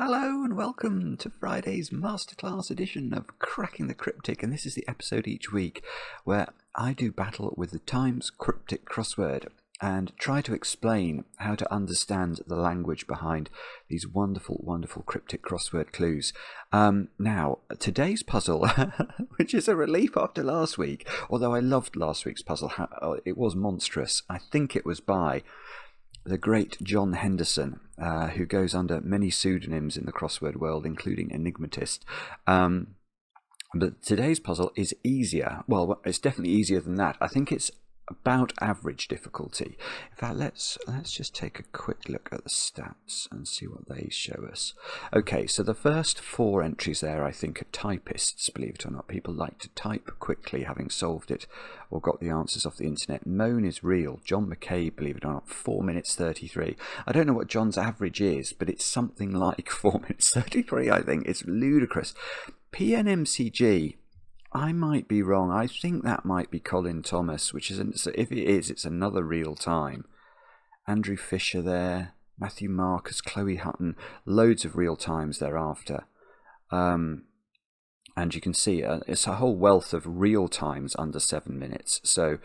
Hello and welcome to Friday's Masterclass edition of Cracking the Cryptic, and this is the episode each week where I do battle with the Times Cryptic crossword and try to explain how to understand the language behind these wonderful, wonderful cryptic crossword clues. Now, today's puzzle, which is a relief after last week, although I loved last week's puzzle, it was monstrous. I think it was by the great John Henderson, who goes under many pseudonyms in the crossword world, including Enigmatist. But today's puzzle is easier. Well, it's definitely easier than that. I think it's about average difficulty. In fact, let's just take a quick look at the stats and see what they show us. Okay, so the first 4 entries there, I think, are typists, believe it or not. People like to type quickly, having solved it or got the answers off the internet. Moan is real. John McCabe, believe it or not, 4 minutes 33. I don't know what John's average is, but it's something like 4 minutes 33, I think. It's ludicrous. PNMCG, I might be wrong. I think that might be Colin Thomas, which is, if it is, it's another real time. Andrew Fisher there, Matthew Marcus, Chloe Hutton, loads of real times thereafter. And you can see it's a whole wealth of real times under 7 minutes. So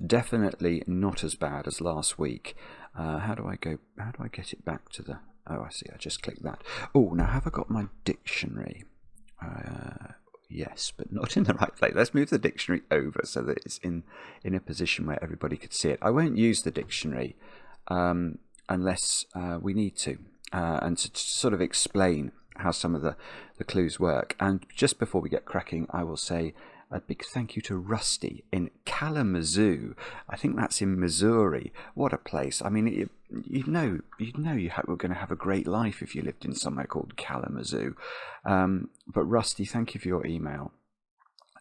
definitely not as bad as last week. How do I get it back to the... Oh, I see. I just clicked that. Oh, now have I got my dictionary? Yes, but not in the right place. Let's move the dictionary over so that it's in a position where everybody could see it. I won't use the dictionary unless we need to, and to sort of explain how some of the clues work. And just before we get cracking, I will say a big thank you to Rusty in Kalamazoo. I think that's in Missouri. What a place. I mean, you'd know you were going to have a great life if you lived in somewhere called Kalamazoo. But Rusty, thank you for your email.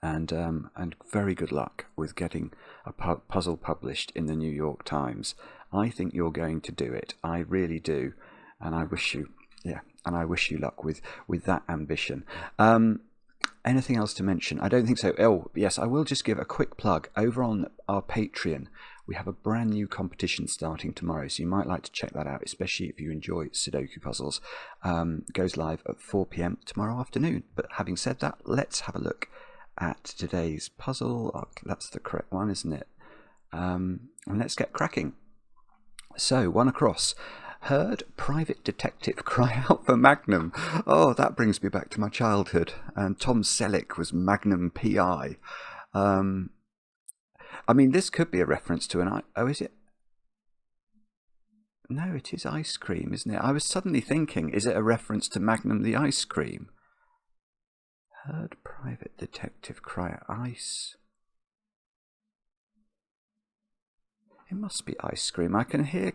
And very good luck with getting a puzzle published in the New York Times. I think you're going to do it. I really do. And I wish you luck with that ambition. Anything else to mention? I don't think so. Oh, yes, I will just give a quick plug. Over on our Patreon, we have a brand new competition starting tomorrow, so you might like to check that out, especially if you enjoy Sudoku puzzles. Goes live at 4 p.m. tomorrow afternoon. But having said that, let's have a look at today's puzzle. Oh, that's the correct one, isn't it? And let's get cracking. So, one across. Heard private detective cry out for Magnum. Oh, that brings me back to my childhood. And Tom Selleck was Magnum PI. I mean, this could be a reference to oh, is it? No, it is ice cream, isn't it? I was suddenly thinking, is it a reference to Magnum the ice cream? Heard private detective cry out ice. It must be ice cream. I can hear...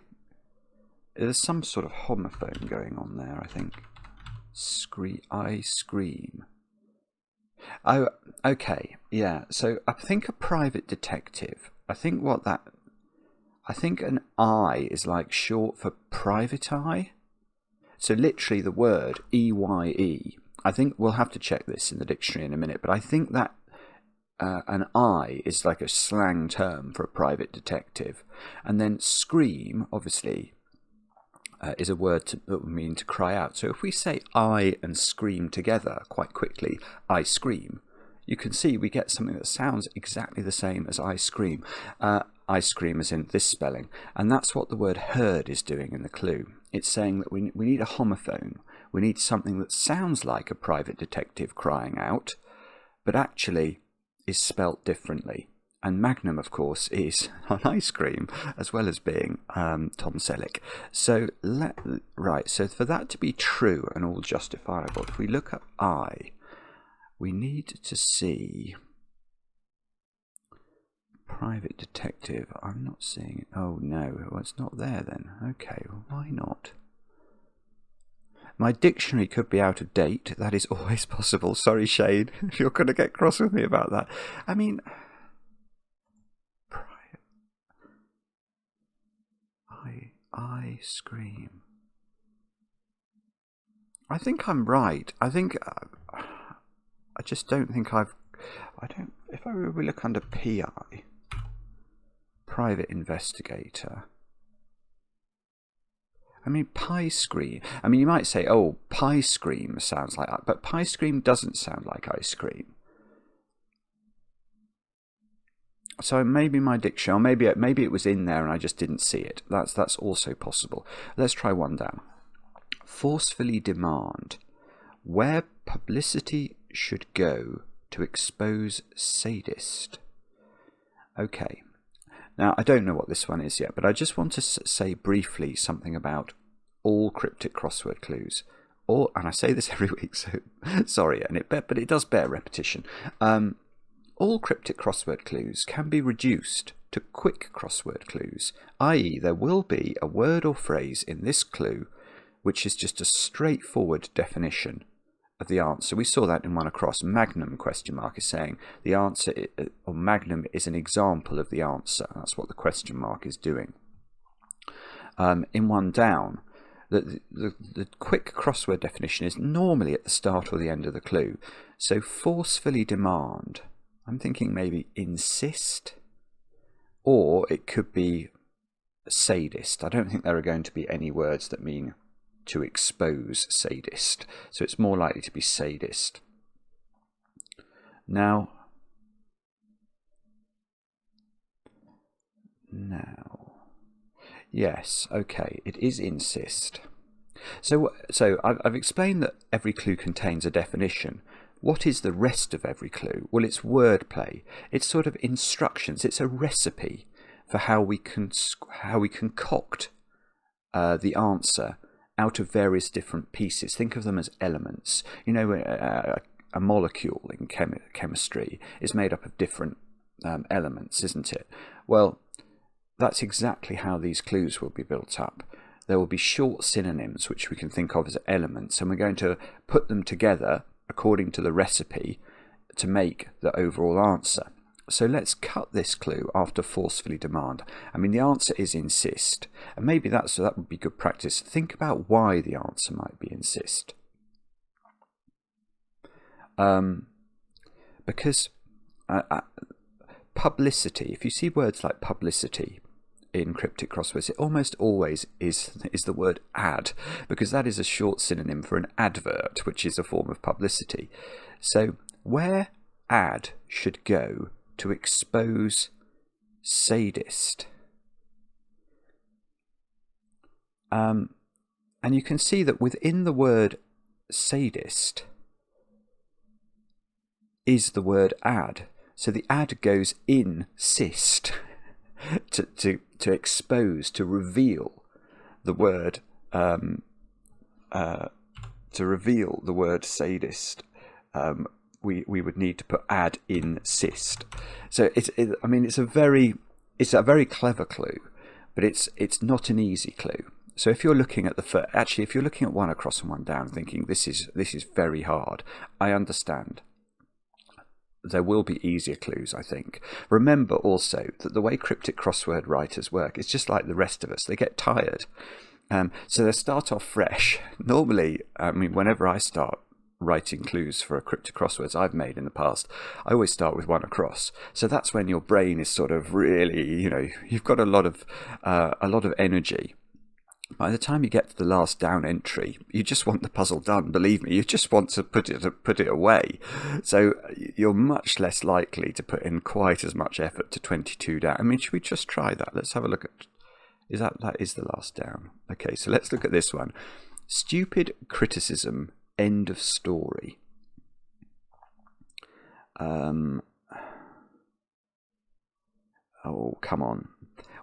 There's some sort of homophone going on there, I think. I scream. Oh, okay, yeah. So I think a private detective. I think an I is like short for private eye. So literally the word EYE. I think we'll have to check this in the dictionary in a minute, but I think that an I is like a slang term for a private detective. And then scream, obviously, is a word that would mean to cry out. So if we say I and scream together quite quickly, I scream, you can see we get something that sounds exactly the same as I scream. I scream as in this spelling. And that's what the word heard is doing in the clue. It's saying that we need a homophone. We need something that sounds like a private detective crying out, but actually is spelt differently. And Magnum, of course, is an ice cream, as well as being Tom Selleck. So, so for that to be true and all justifiable, if we look at I, we need to see private detective. I'm not seeing it. Oh, no, well, it's not there then. Okay, well, why not? My dictionary could be out of date. That is always possible. Sorry, Shane, if you're going to get cross with me about that. I mean... I scream. I think I'm right. I just don't think if we look under PI, private investigator, I mean, pie scream. I mean, you might say, oh, pie scream sounds like that, but pie scream doesn't sound like ice cream. So maybe my diction, or maybe it was in there and I just didn't see it. That's also possible. Let's try one down. Forcefully demand. Where publicity should go to expose sadist. Okay. Now, I don't know what this one is yet, but I just want to say briefly something about all cryptic crossword clues. And I say this every week, so sorry, but it does bear repetition. All cryptic crossword clues can be reduced to quick crossword clues, i.e. there will be a word or phrase in this clue which is just a straightforward definition of the answer. We saw that in one across. Magnum question mark is saying the answer, or magnum is an example of the answer. That's what the question mark is doing. In one down, the quick crossword definition is normally at the start or the end of the clue. So forcefully demand, I'm thinking maybe insist, or it could be sadist. I don't think there are going to be any words that mean to expose sadist, so it's more likely to be sadist. Now, yes, okay, it is insist. So I've explained that every clue contains a definition. What is the rest of every clue? Well, it's wordplay. It's sort of instructions. It's a recipe for how we concoct the answer out of various different pieces. Think of them as elements. You know, a molecule in chemistry is made up of different elements, isn't it? Well, that's exactly how these clues will be built up. There will be short synonyms which we can think of as elements, and we're going to put them together according to the recipe to make the overall answer. So let's cut this clue after forcefully demand. I mean, the answer is insist, and maybe that would be good practice. Think about why the answer might be insist. Because publicity, if you see words like publicity in cryptic crosswords, it almost always is the word ad, because that is a short synonym for an advert, which is a form of publicity. So where ad should go to expose sadist. And you can see that within the word sadist is the word ad. So the ad goes in sist to expose, to reveal the word sadist. We would need to put ad insist. So it's a very clever clue, but it's not an easy clue. So if you're looking at if you're looking at one across and one down, thinking this is very hard, I understand. There will be easier clues, I think. Remember also that the way cryptic crossword writers work is just like the rest of us. They get tired, so they start off fresh. Normally, I mean, whenever I start writing clues for a cryptic crosswords I've made in the past, I always start with one across. So that's when your brain is sort of really, you've got a lot of energy. By the time you get to the last down entry, you just want the puzzle done. Believe me, you just want to put it away. So you're much less likely to put in quite as much effort to 22 down. I mean, should we just try that? Let's have a look at. That is the last down. Okay, so let's look at this one. Stupid criticism. End of story. Oh, come on.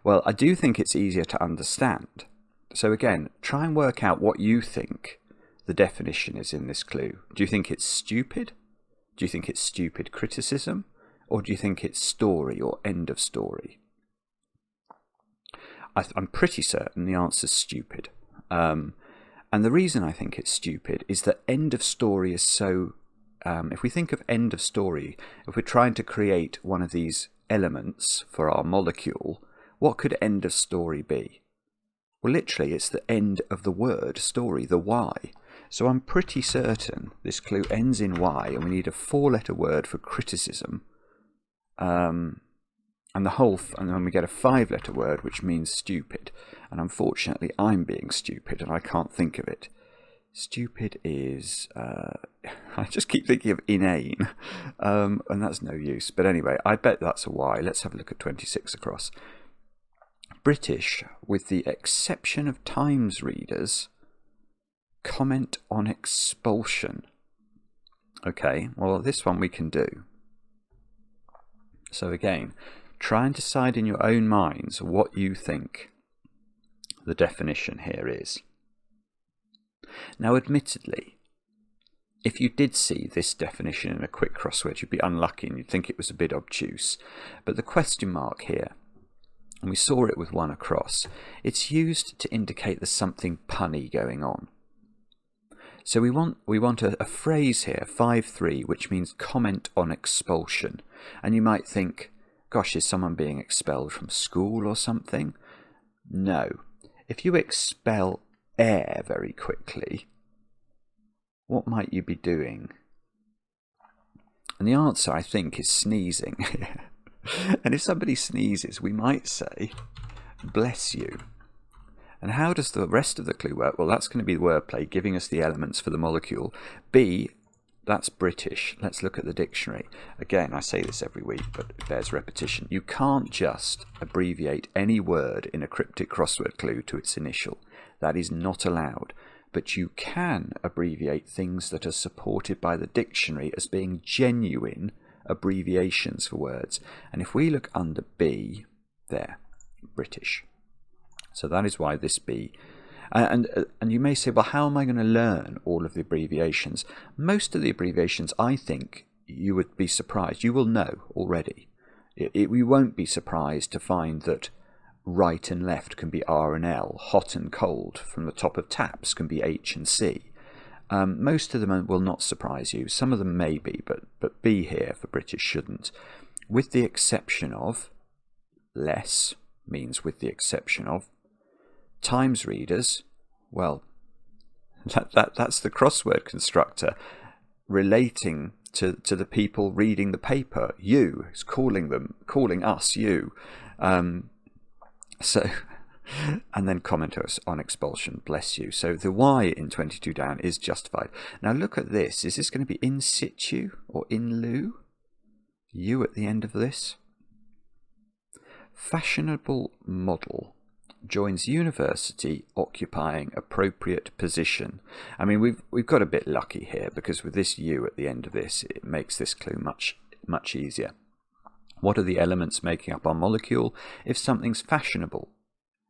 Well, I do think it's easier to understand. So again, try and work out what you think the definition is in this clue. Do you think it's stupid? Do you think it's stupid criticism? Or do you think it's story or end of story? I'm pretty certain the answer's stupid. And the reason I think it's stupid is that end of story is so... if we think of end of story, if we're trying to create one of these elements for our molecule, what could end of story be? Well, literally, it's the end of the word story, the Y. So I'm pretty certain this clue ends in Y, and we need a 4-letter word for criticism. And and then we get a 5-letter word which means stupid. And unfortunately, I'm being stupid and I can't think of it. Stupid is, I just keep thinking of inane, and that's no use. But anyway, I bet that's a Y. Let's have a look at 26 across. British, with the exception of Times readers, comment on expulsion. Okay, well, this one we can do. So again, try and decide in your own minds what you think the definition here is. Now, admittedly, if you did see this definition in a quick crossword, you'd be unlucky and you'd think it was a bit obtuse. But the question mark here, and we saw it with one across, it's used to indicate there's something punny going on. So we want a phrase here, 5-3, which means comment on expulsion. And you might think, gosh, is someone being expelled from school or something? No. If you expel air very quickly, what might you be doing? And the answer, I think, is sneezing. And if somebody sneezes, we might say, bless you. And how does the rest of the clue work? Well, that's going to be the wordplay, giving us the elements for the molecule. B, that's British. Let's look at the dictionary. Again, I say this every week, but it bears repetition. You can't just abbreviate any word in a cryptic crossword clue to its initial. That is not allowed. But you can abbreviate things that are supported by the dictionary as being genuine abbreviations for words. And if we look under B, there, British. So that is why this B. And you may say, well, how am I going to learn all of the abbreviations? Most of the abbreviations, I think, you would be surprised. You will know already. You won't be surprised to find that right and left can be R and L. Hot and cold from the top of taps can be H and C. Most of them will not surprise you. Some of them may be, but B here for British shouldn't. With the exception of, less means with the exception of. Times readers, well, that's the crossword constructor relating to the people reading the paper. You is calling us you. So, and then comment us on expulsion, bless you. So the Y in 22 down is justified. Now look at this. Is this going to be in situ or in lieu? U at the end of this. Fashionable model joins university occupying appropriate position. I mean, we've got a bit lucky here because with this U at the end of this, it makes this clue much easier. What are the elements making up our molecule? If something's fashionable,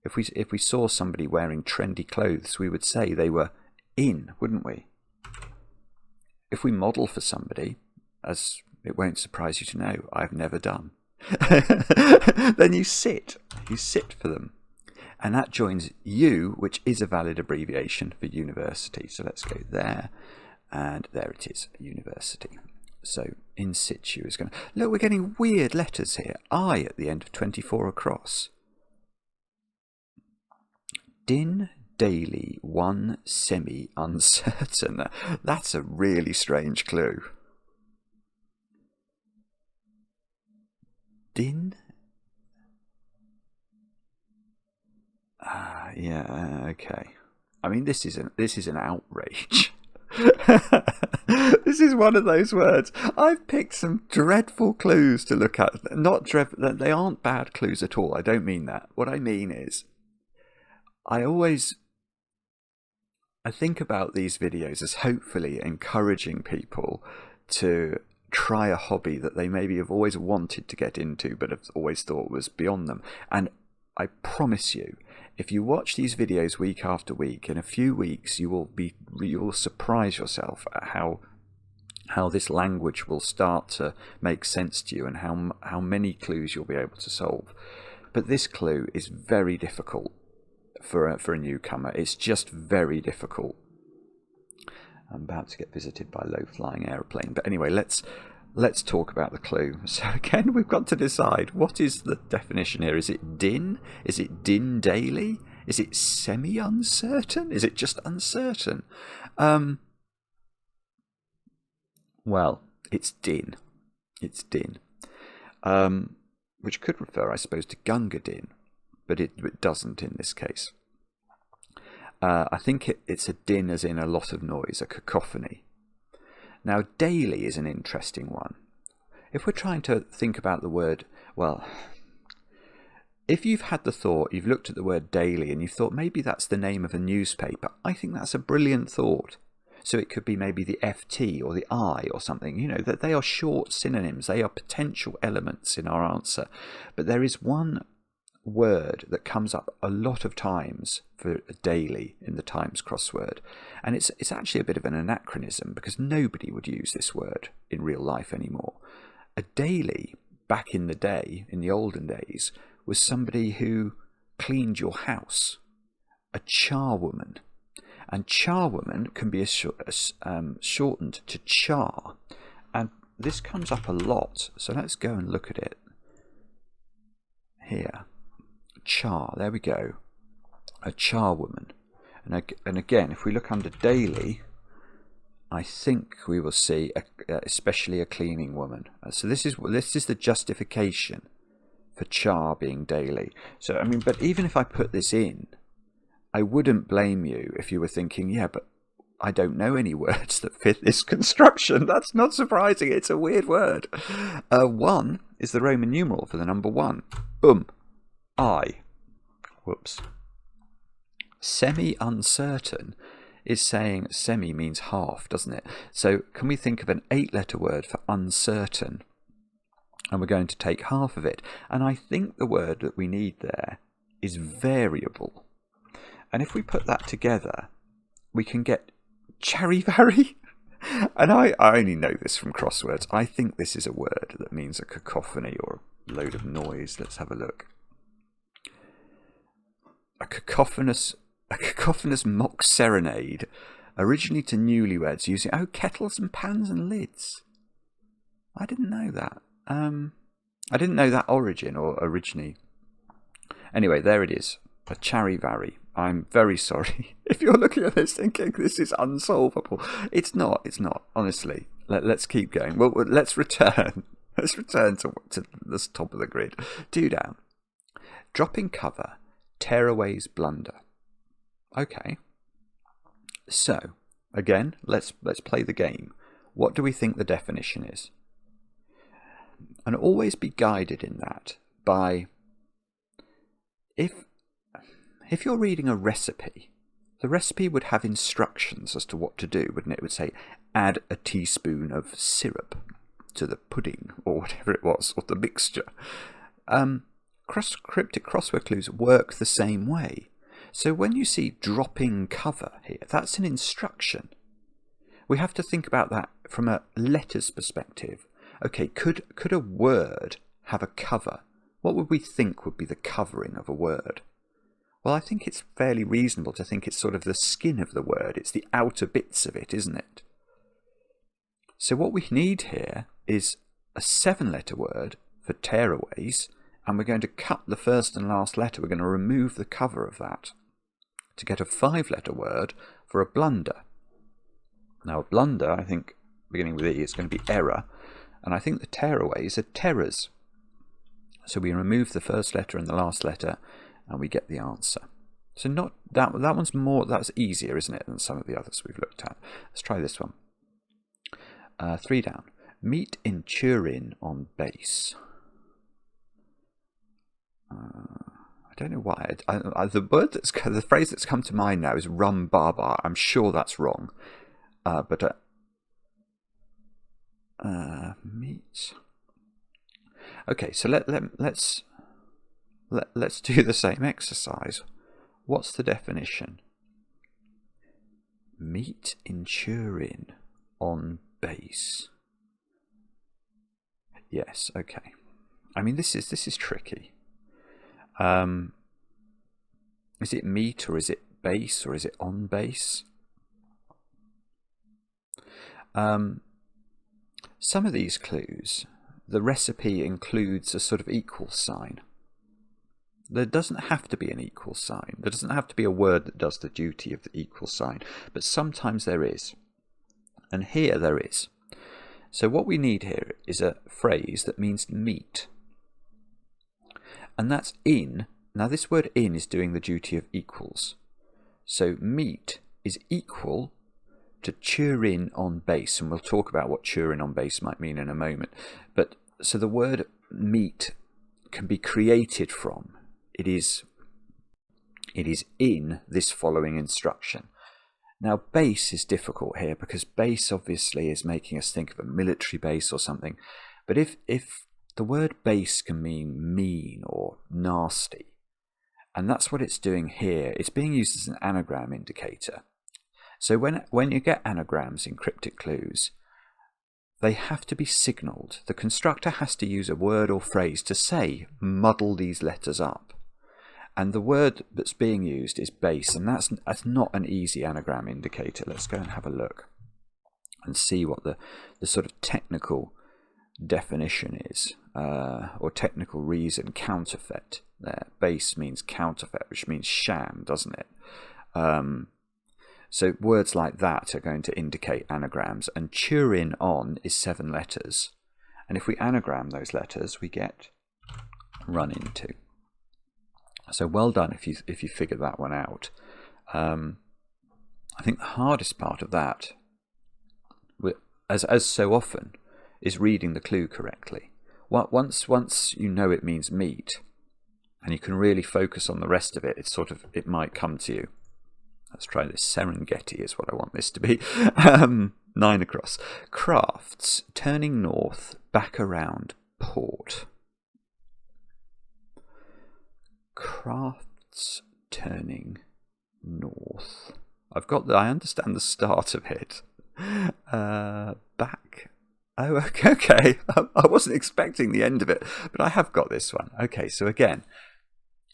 if we saw somebody wearing trendy clothes, we would say they were in, wouldn't we? If we model for somebody, as it won't surprise you to know, I've never done, then you sit for them. And that joins U, which is a valid abbreviation for university. So let's go there, and there it is, university. So in situ is going to... Look, we're getting weird letters here. I at the end of 24 across. Din, daily, one, semi, uncertain. That's a really strange clue. Din... yeah, okay. I mean, this is an outrage. This is one of those words. I've picked some dreadful clues to look at. Not dreadful. They aren't bad clues at all. I don't mean that. What I mean is, I think about these videos as hopefully encouraging people to try a hobby that they maybe have always wanted to get into, but have always thought was beyond them. And I promise you, if you watch these videos week after week, in a few weeks you will surprise yourself at how this language will start to make sense to you and how many clues you'll be able to solve. But this clue is very difficult for a newcomer. It's just very difficult. I'm about to get visited by a low-flying aeroplane. But anyway, let's talk about the clue. So again, we've got to decide, what is the definition here? Is it din? Is it din daily? Is it semi-uncertain? Is it just uncertain? Well, it's din. It's din. which could refer, I suppose, to Gunga Din, but it doesn't in this case. I think it's a din as in a lot of noise, a cacophony. Now, daily is an interesting one. If we're trying to think about the word, well, if you've had the thought, you've looked at the word daily and you've thought maybe that's the name of a newspaper, I think that's a brilliant thought. So it could be maybe the FT or the I or something, you know, that they are short synonyms. They are potential elements in our answer. But there is one word that comes up a lot of times for daily in the Times crossword, and it's actually a bit of an anachronism because nobody would use this word in real life anymore. A daily back in the day, in the olden days, was somebody who cleaned your house, a charwoman, and charwoman can be shortened to char, and this comes up a lot, so let's go and look at it here. Char, there we go, a charwoman. And again, if we look under daily, I think we will see especially a cleaning woman. So this is the justification for char being daily. So I mean, but even if I put this in, I wouldn't blame you if you were thinking, yeah, but I don't know any words that fit this construction. That's not surprising. It's a weird word. 1 is the Roman numeral for the number 1. Boom. I. Whoops. Semi-uncertain is saying semi means half, doesn't it? So can we think of an 8-letter word for uncertain? And we're going to take half of it. And I think the word that we need there is variable. And if we put that together, we can get charivari. And I only know this from crosswords. I think this is a word that means a cacophony or a load of noise. Let's have a look. A cacophonous mock serenade, originally to newlyweds using kettles and pans and lids. I didn't know that. I didn't know that origin or originally. Anyway, there it is. A charivari. I'm very sorry if you're looking at this thinking this is unsolvable. It's not. It's not. Honestly, let's keep going. Well, let's return. Let's return to the top of the grid. 2 down. Dropping cover. Tearaway's blunder. Okay. So, again, let's play the game. What do we think the definition is? And always be guided in that by, if you're reading a recipe, the recipe would have instructions as to what to do, wouldn't it? It would say, add a teaspoon of syrup to the pudding, or whatever it was, or the mixture. Cryptic crossword clues work the same way. So when you see dropping cover here, that's an instruction. We have to think about that from a letters perspective. Okay, could a word have a cover? What would we think would be the covering of a word? Well, I think it's fairly reasonable to think it's sort of the skin of the word. It's the outer bits of it, isn't it? So what we need here is a 7-letter word for tearaways, and we're going to cut the first and last letter. We're going to remove the cover of that to get a 5-letter word for a blunder. Now, a blunder, I think, beginning with E, is going to be error, and I think the tearaways are terrors. So we remove the first letter and the last letter, and we get the answer. So not that one's more, that's easier, isn't it, than some of the others we've looked at. Let's try this one. 3 down. Meet in Turin on base. I don't know why. The phrase that's come to mind now is rum barbar. I'm sure that's wrong. But meet. Okay, so let's do the same exercise. What's the definition? Meet in Turin on base. Yes, okay. I mean, this is tricky. Is it meet, or is it base, or is it on base? Some of these clues, the recipe includes a sort of equal sign. There doesn't have to be an equal sign. There doesn't have to be a word that does the duty of the equal sign, but sometimes there is. And here there is. So what we need here is a phrase that means meet. and that's in. Now this word in is doing the duty of equals. So meet is equal to turin on base, and we'll talk about what turin on base might mean in a moment. But so the word meet can be created from, it is in this following instruction. Now base is difficult here because base obviously is making us think of a military base or something. But if the word base can mean mean or nasty, and that's what it's doing here, it's being used as an anagram indicator. So when you get anagrams in cryptic clues, they have to be signalled. The constructor has to use a word or phrase to say, muddle these letters up. And the word that's being used is base, and that's not an easy anagram indicator. Let's go and have a look and see what the sort of technical definition is, or technical reason. Counterfeit there. Base means counterfeit, which means sham, doesn't it? So words like that are going to indicate anagrams, and turin on is 7 letters. And if we anagram those letters, we get run into. So well done if you figured that one out. I think the hardest part of that, as so often, is reading the clue correctly. Once you know it means meat, and you can really focus on the rest of it, it might come to you. Let's try this. Serengeti is what I want this to be. 9 across. Crafts, turning north, back around, port. Crafts, turning north. I understand the start of it. Back. Oh, okay. I wasn't expecting the end of it, but I have got this one. Okay, so again,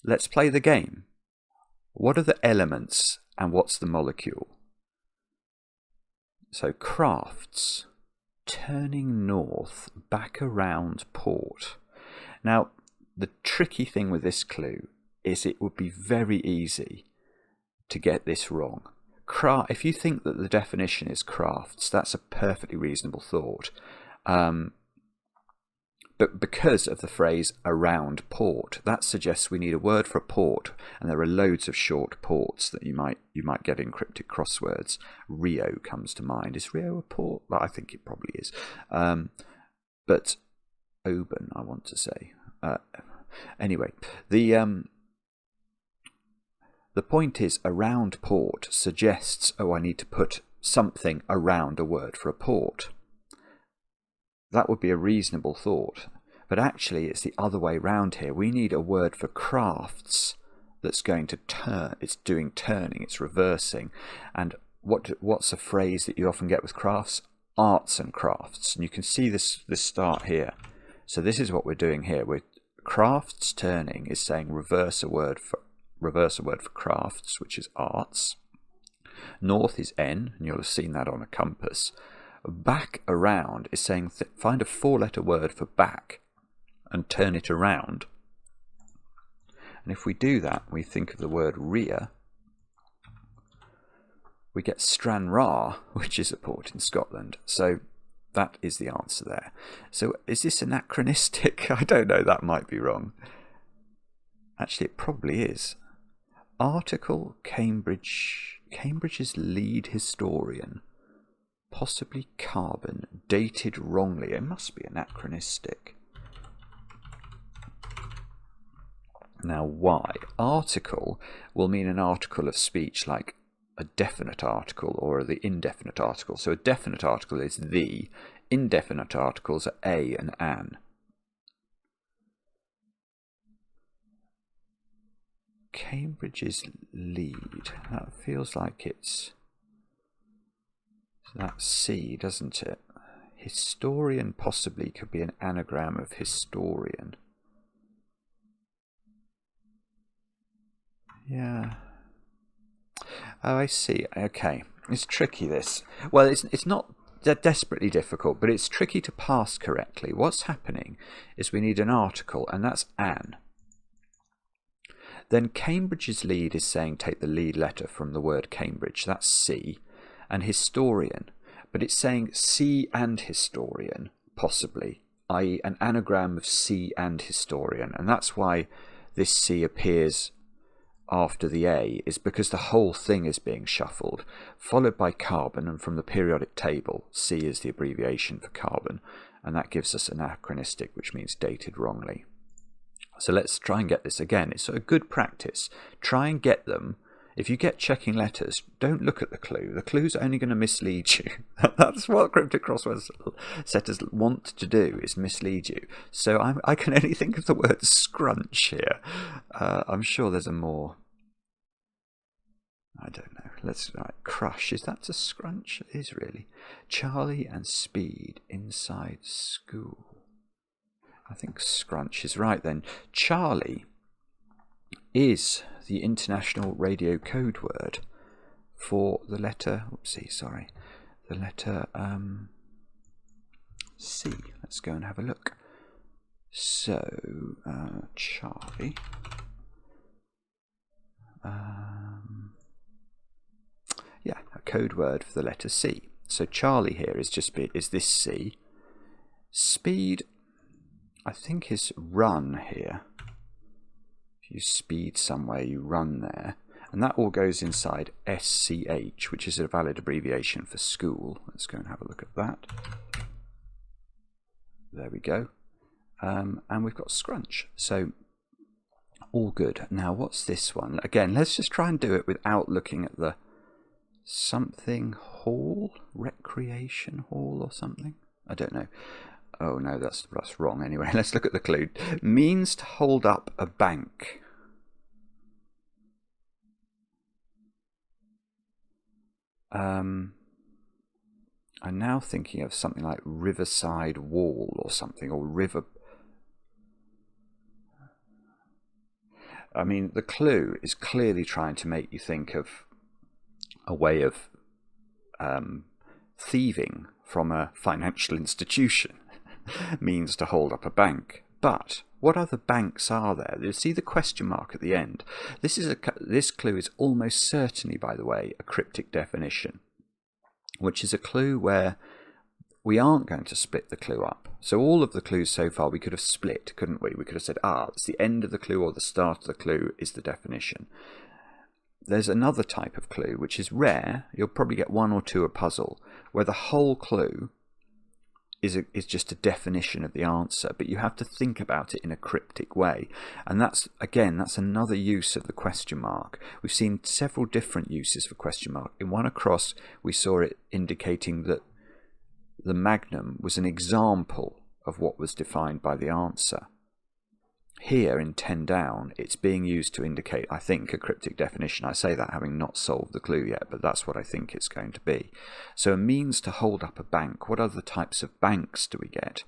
let's play the game. What are the elements and what's the molecule? So crafts, turning north, back around port. Now, the tricky thing with this clue is it would be very easy to get this wrong. If you think that the definition is crafts, that's a perfectly reasonable thought. But because of the phrase around port, that suggests we need a word for a port, and there are loads of short ports that you might get in cryptic crosswords. Rio comes to mind. Is Rio a port? Well, I think it probably is. But Oban, I want to say. Anyway, the point is around port suggests, I need to put something around a word for a port. That would be a reasonable thought, but actually it's the other way round here. We need a word for crafts that's going to turn. It's doing turning, it's reversing. And what's a phrase that you often get with crafts? Arts and crafts. And you can see this start here. So this is what we're doing here. Crafts turning is saying reverse a word for crafts, which is arts. North is N, and you'll have seen that on a compass. Back around is saying find a 4-letter word for back and turn it around. And if we do that, we think of the word rear, we get Stranraer, which is a port in Scotland. So that is the answer there. So is this anachronistic? I don't know, that might be wrong. Actually, it probably is. Article, Cambridge's lead historian. Possibly carbon, dated wrongly. It must be anachronistic. Now, why? Article will mean an article of speech, like a definite article or the indefinite article. So a definite article is the, indefinite articles are a and an. Cambridge's lead. That feels like it's that C, doesn't it? Historian possibly could be an anagram of historian. Yeah. Oh, I see. Okay. It's tricky, this. Well, it's not desperately difficult, but it's tricky to pass correctly. What's happening is we need an article, and that's an. Then Cambridge's lead is saying take the lead letter from the word Cambridge. That's C. And historian. But it's saying C and historian, possibly, i.e. an anagram of C and historian. And that's why this C appears after the A, is because the whole thing is being shuffled, followed by carbon, and from the periodic table, C is the abbreviation for carbon, and that gives us anachronistic, which means dated wrongly. So let's try and get this again. It's a good practice. Try and get them. If you get checking letters, don't look at the clue. The clue's only going to mislead you. That's what cryptic crossword setters want to do, is mislead you. So I can only think of the word scrunch here. I'm sure there's a more... I don't know. Let's crush. Is that a scrunch? It is really. Charlie and Speed inside school. I think scrunch is right then. Charlie is the international radio code word for the letter, the letter C. Let's go and have a look. So, Charlie, yeah, a code word for the letter C. So Charlie here is this C. Speed, I think, is run here. You speed somewhere, you run there, and that all goes inside SCH, which is a valid abbreviation for school. Let's go and have a look at that. There we go. And we've got scrunch, so all good. Now what's this one? Again, let's just try and do it without looking at the something hall, recreation hall or something. I don't know. Oh no, that's wrong. Anyway, let's look at the clue. Means to hold up a bank. I'm now thinking of something like riverside wall or something, or river. I mean, the clue is clearly trying to make you think of a way of thieving from a financial institution. Means to hold up a bank. But what other banks are there? You see the question mark at the end. This clue is almost certainly, by the way, a cryptic definition, which is a clue where we aren't going to split the clue up. So all of the clues so far we could have split, couldn't we? We could have said, it's the end of the clue or the start of the clue is the definition. There's another type of clue, which is rare. You'll probably get one or two a puzzle, where the whole clue is just a definition of the answer, but you have to think about it in a cryptic way. And that's another use of the question mark. We've seen several different uses for question mark. In one across, we saw it indicating that the magnum was an example of what was defined by the answer. Here in 10 down, it's being used to indicate, I think, a cryptic definition. I say that having not solved the clue yet, but that's what I think it's going to be. So a means to hold up a bank. What other types of banks do we get?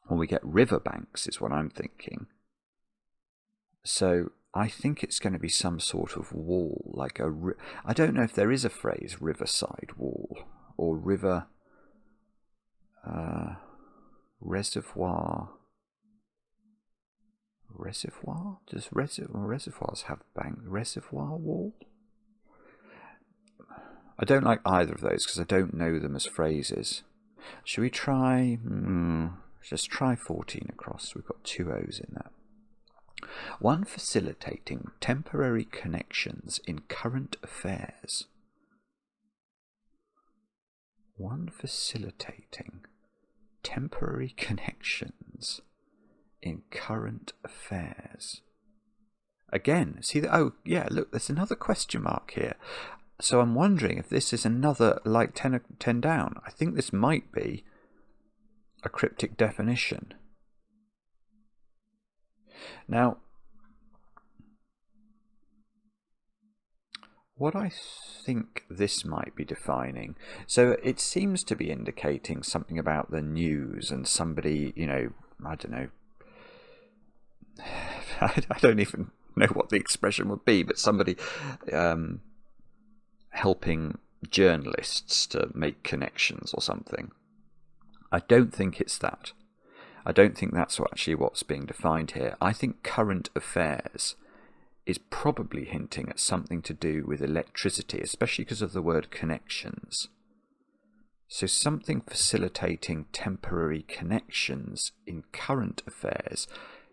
Well, we get river banks is what I'm thinking. So I think it's going to be some sort of wall, like I don't know if there is a phrase riverside wall or river reservoir. Reservoir? Does reservoirs have bank? Reservoir wall? I don't like either of those because I don't know them as phrases. Should we try? Just try 14 across. We've got 2 O's in that. One facilitating temporary connections in current affairs. One facilitating temporary connections in current affairs. Again, see that? Oh, yeah, look, there's another question mark here. So I'm wondering if this is another, like 10 down. I think this might be a cryptic definition. Now, what I think this might be defining, so it seems to be indicating something about the news and somebody, I don't know, I don't even know what the expression would be, but somebody helping journalists to make connections or something. I don't think it's that. I don't think that's actually what's being defined here. I think current affairs is probably hinting at something to do with electricity, especially because of the word connections. So something facilitating temporary connections in current affairs.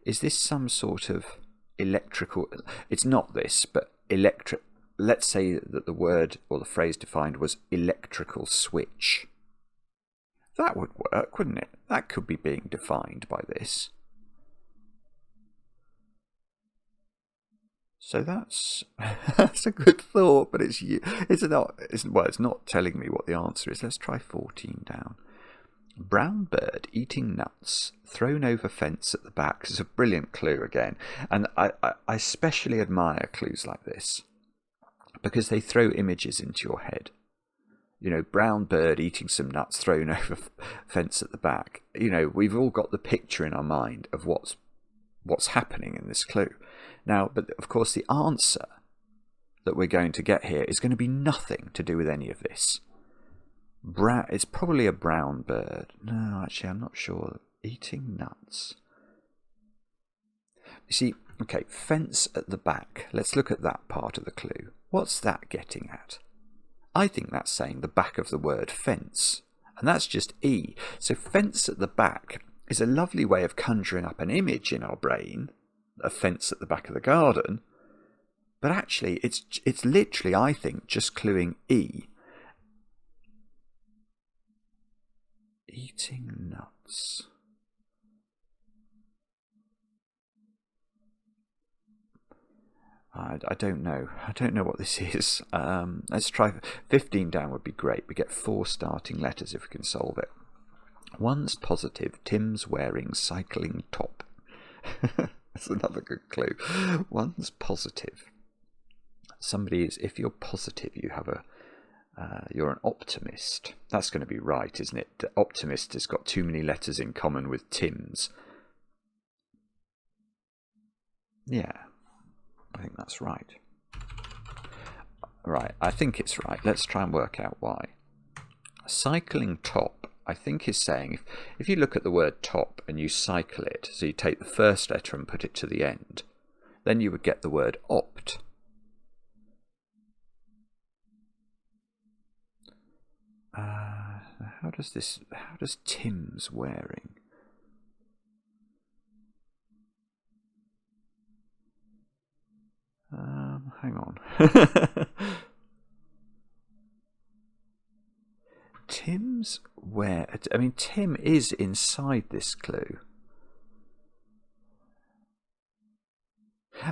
Is this some sort of electrical? It's not this, but electric. Let's say that the word or the phrase defined was electrical switch. That would work, wouldn't it? That could be being defined by this. So that's a good thought, but it's not telling me what the answer is. Let's try 14 down. Brown bird eating nuts, thrown over fence at the back. It's a brilliant clue again, and I especially admire clues like this because they throw images into your head. You know, brown bird eating some nuts, thrown over fence at the back. You know, we've all got the picture in our mind of what's happening in this clue. Now, but of course, the answer that we're going to get here is going to be nothing to do with any of this. It's probably a brown bird. No, actually, I'm not sure. Eating nuts. You see, okay, fence at the back. Let's look at that part of the clue. What's that getting at? I think that's saying the back of the word fence. And that's just E. So fence at the back is a lovely way of conjuring up an image in our brain. A fence at the back of the garden, but actually it's literally, I think, just cluing E. Eating nuts. I don't know. I don't know what this is. Let's try 15 down would be great. We get 4 starting letters if we can solve it. One's positive. Tim's wearing cycling top. That's another good clue. One's positive. Somebody is, if you're positive, you have you're an optimist. That's going to be right, isn't it? The optimist has got too many letters in common with Tim's. Yeah, I think that's right. Right, I think it's right. Let's try and work out why. Cycling top, I think, is saying if you look at the word top and you cycle it, so you take the first letter and put it to the end, then you would get the word opt. How does Tim's wearing? Hang on. Tim's where? I mean, Tim is inside this clue.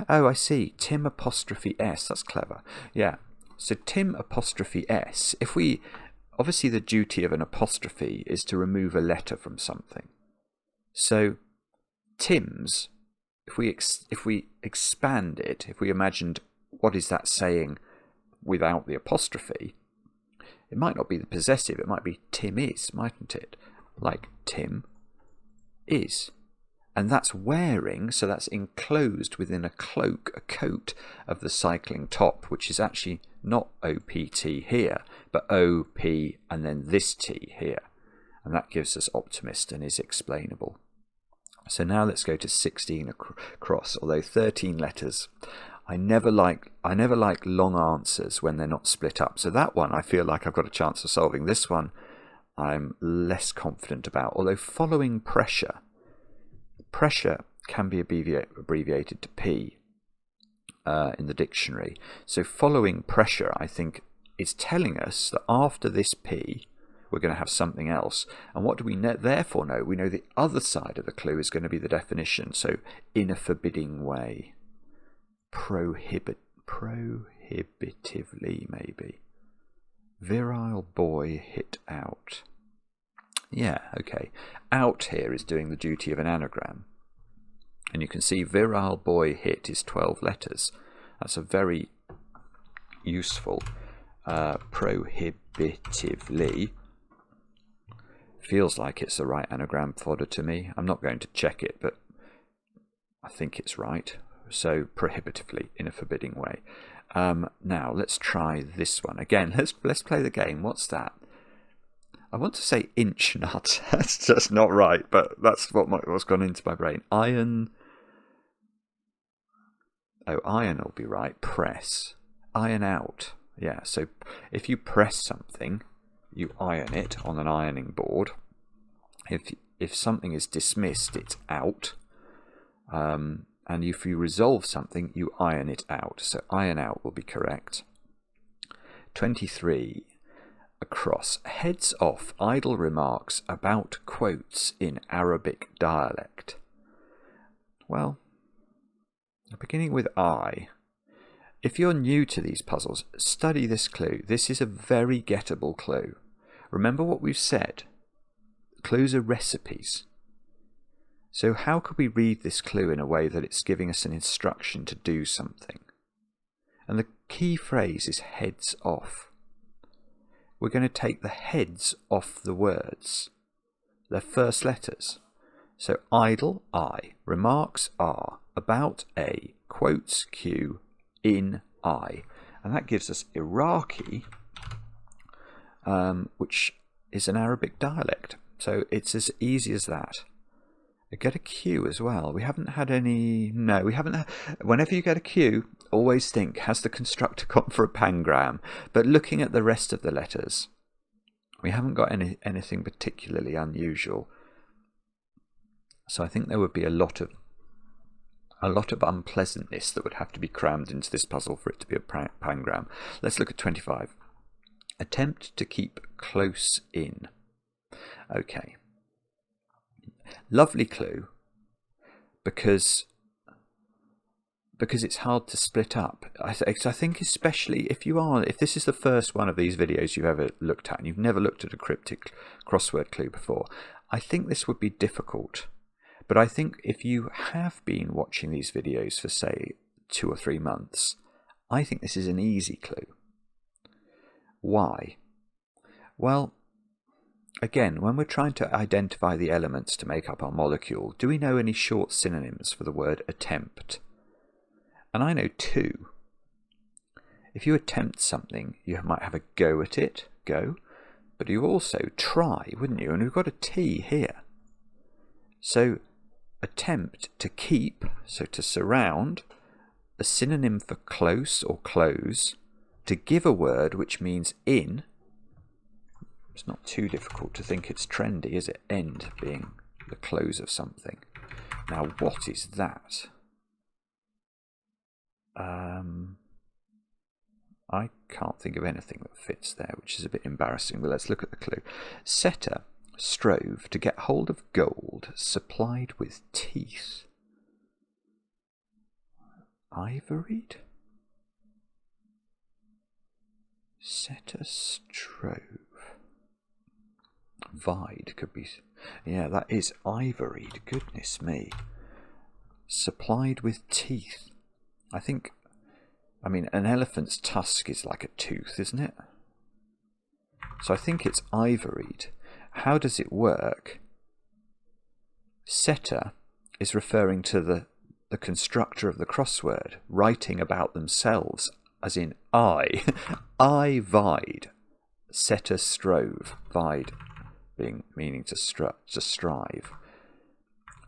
Oh, I see. Tim apostrophe S. That's clever. Yeah. So Tim apostrophe S. Obviously the duty of an apostrophe is to remove a letter from something. So Tim's, if we expand it, if we imagined what is that saying without the apostrophe, it might not be the possessive, it might be Tim is, mightn't it? Like Tim is. And that's wearing, so that's enclosed within a cloak, a coat of the cycling top, which is actually not OPT here, but OP and then this T here. And that gives us optimist and is explainable. So now let's go to 16 across, although 13 letters. I never like long answers when they're not split up. So that one I feel like I've got a chance of solving. This one I'm less confident about, although following pressure. Pressure can be abbreviated to P in the dictionary. So following pressure, I think, is telling us that after this P, we're going to have something else. And what do we therefore know? We know the other side of the clue is going to be the definition. So in a forbidding way. Prohibitively, maybe. Virile boy hit out. Yeah, okay. Out here is doing the duty of an anagram. And you can see virile boy hit is 12 letters. That's a very useful prohibitively. Feels like it's the right anagram fodder to me. I'm not going to check it, but I think it's right. So prohibitively, in a forbidding way. Now let's try this one again. Let's play the game. What's that? I want to say inch nut. That's just not right, but that's what's gone into my brain. Iron. Oh, iron will be right. Press. Iron out. Yeah, so if you press something, you iron it on an ironing board. If something is dismissed, it's out. And if you resolve something, you iron it out. So iron out will be correct. 23. Across. Heads off idle remarks about quotes in Arabic dialect. Well, beginning with I. If you're new to these puzzles, study this clue. This is a very gettable clue. Remember what we've said. Clues are recipes. So how could we read this clue in a way that it's giving us an instruction to do something? And the key phrase is heads off. We're going to take the heads off the words, their first letters. So idle, I, remarks are, about a, quotes Q, in I. And that gives us Iraqi, which is an Arabic dialect. So it's as easy as that. I get a Q as well. We haven't had any... No, we haven't... Whenever you get a Q, always think, has the constructor gone for a pangram? But looking at the rest of the letters, we haven't got anything particularly unusual. So I think there would be a lot of unpleasantness that would have to be crammed into this puzzle for it to be a pangram. Let's look at 25. Attempt to keep close in. Okay. Lovely clue, because it's hard to split up. I think especially if this is the first one of these videos you've ever looked at and you've never looked at a cryptic crossword clue before, I think this would be difficult. But I think if you have been watching these videos for, say, 2 or 3 months, I think this is an easy clue. Why? Well, again, when we're trying to identify the elements to make up our molecule, do we know any short synonyms for the word attempt? And I know 2. If you attempt something, you might have a go at it, go, but you also try, wouldn't you? And we've got a T here. So attempt, to keep, so to surround, a synonym for close or close, to give a word which means in. It's not too difficult to think it's trendy, is it? End being the close of something. Now, what is that? I can't think of anything that fits there, which is a bit embarrassing, but let's look at the clue. Setter strove to get hold of gold supplied with teeth. Ivoried? Setter strove. Vied could be... Yeah, that is ivoried. Goodness me. Supplied with teeth. I mean, an elephant's tusk is like a tooth, isn't it? So I think it's ivoried. How does it work? Setter is referring to the constructor of the crossword, writing about themselves, as in I. I vied. Setter strove. Vied meaning to strive.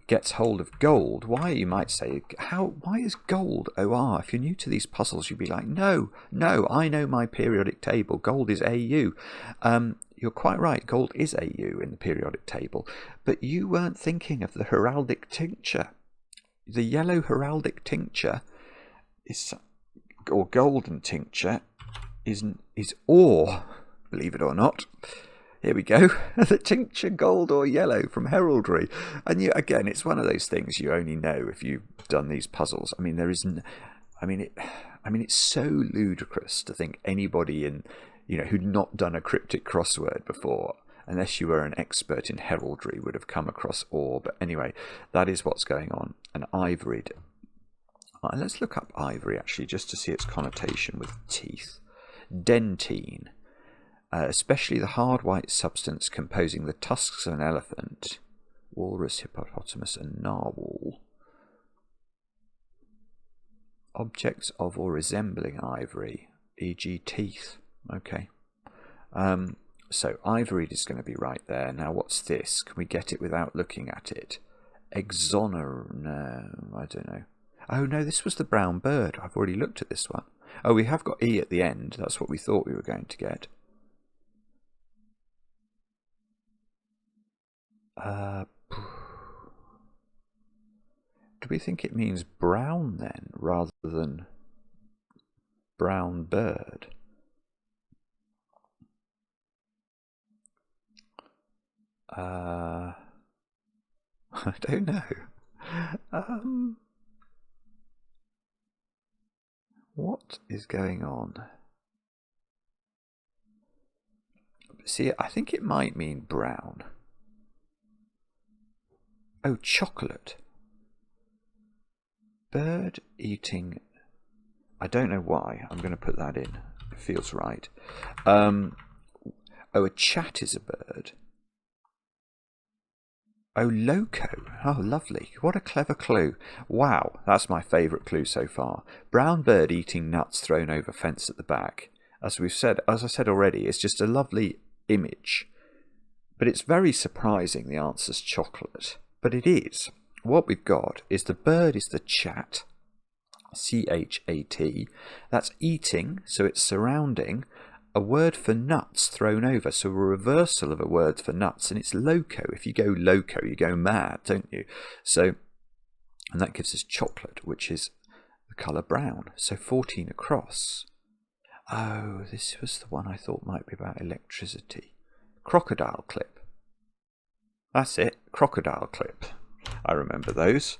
Gets hold of gold. Why, you might say, why is gold OR? If you're new to these puzzles, you'd be like, no, I know my periodic table. Gold is AU. You're quite right, gold is AU in the periodic table, but you weren't thinking of the heraldic tincture. The yellow heraldic tincture or golden tincture is ore, believe it or not. Here we go, the tincture gold or yellow from heraldry. And again, it's one of those things you only know if you've done these puzzles. I mean, it's so ludicrous to think anybody who'd not done a cryptic crossword before, unless you were an expert in heraldry, would have come across ore. But anyway, that is what's going on. And ivoried. Let's look up ivory, actually, just to see its connotation with teeth. Dentine. Especially the hard white substance composing the tusks of an elephant, walrus, hippopotamus, and narwhal. Objects of or resembling ivory, e.g. teeth. Okay. So ivoried is going to be right there. Now what's this? Can we get it without looking at it? No, I don't know. Oh no, this was the brown bird. I've already looked at this one. Oh, we have got E at the end. That's what we thought we were going to get. Do we think it means brown then, rather than brown bird? I don't know. What is going on? See, I think it might mean brown. Oh, chocolate. Bird eating. I don't know why. I'm going to put that in. It feels right. Oh, a chat is a bird. Oh, loco. Oh, lovely. What a clever clue. Wow, that's my favourite clue so far. Brown bird eating nuts thrown over fence at the back. As I said already, it's just a lovely image. But it's very surprising the answer's chocolate. But it is. What we've got is the bird is the chat. C-H-A-T. That's eating, so it's surrounding. A word for nuts thrown over, so a reversal of a word for nuts, and it's loco. If you go loco, you go mad, don't you? So, and that gives us chocolate, which is the colour brown. So 14 across. Oh, this was the one I thought might be about electricity. Crocodile clip. That's it, crocodile clip. I remember those